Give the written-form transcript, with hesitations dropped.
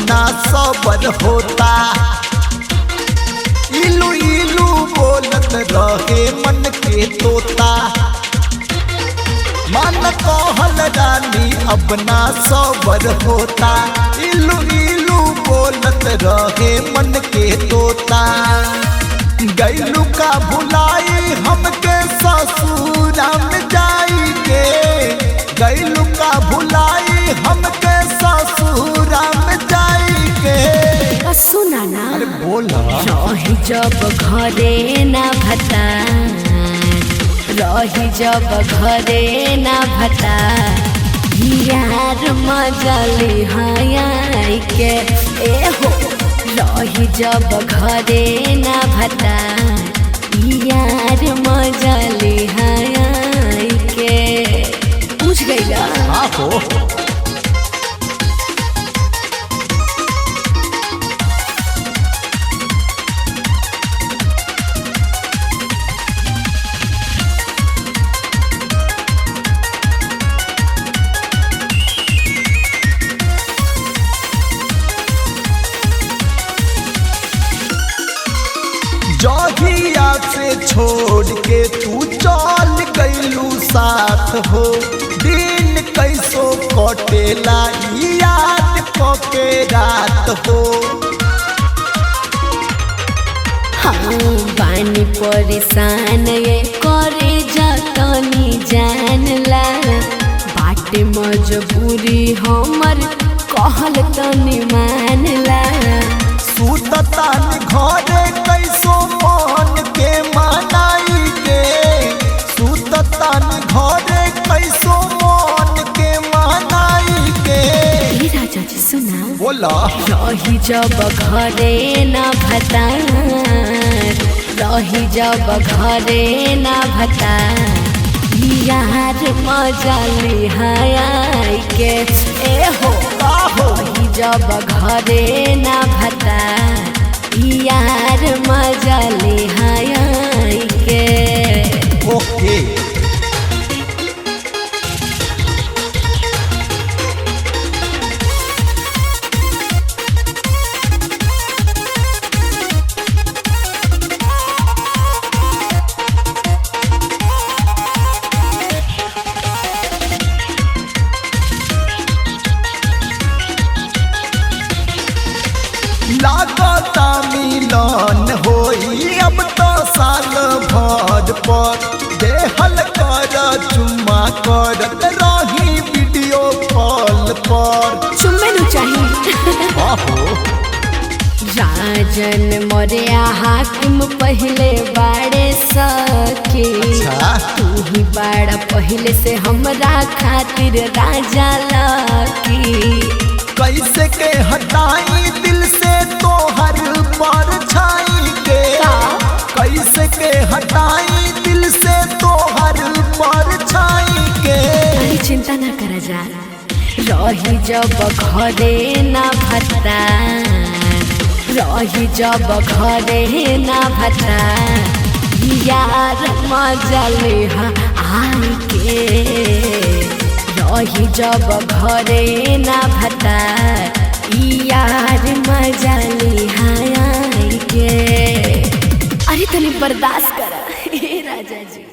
ना सबर होता। इलू इलू बोलत रहे मन के तोता, मन कहल रानी अब ना सबर होता। इलू इलू बोलत रहे मन के तोता। गैलू का भुलाई हमके ससुरा में जाई के, गैलू का भुलाई हमके ससुरा में जाई के। सुना ना, अरे बोला रही जब घरे ना भता, रही जब घरे ना भता, यार मजली हाय के। ए हो रही जब घरे ना भता, यार मजली हाय के। पूछ गईला हो जहिया से छोड़ के तू चल गईलू साथ हो। दिन कैसो कटेला याद के रात हो। हाँ बानी परेशान ये करे जतनी जानला, बाटे मजबूरी हमर कहल तनी मानला। सुतता घरे कैसो मन के मनाई के, सुतता घरे कैसो मन के मनाई के। राजा जी सुना, बोला रही जब घरे ना भता, रही जब घरे ना भता, यार मजली हाय के। ए हो रही जब घरे ना भता, यार मजली हाय के। ओके लागता मिलन होई अब तो साल भर पर। देहल कर चुम्मा करत रही वीडियो कॉल पर। चुम्मे नु चाहिए आहो राजन मोरिया हाकिम पहले बाड़े सखी। अच्छा तू ही बाड़ा पहले से हमरा खातिर राजा लकी। कैसे के हटाई दिल से तोहर परछाई के, कैसे के हटाई दिल से तोहर परछाई के। अरे चिंता ना करा जा, रही जब घरे ना भता, रही जब घरे ना भता, यार मजली हाय के। रही जब घरे ना भता, यार मजली हाय के। अरे तनी बर्दाश्त करा राजा जी।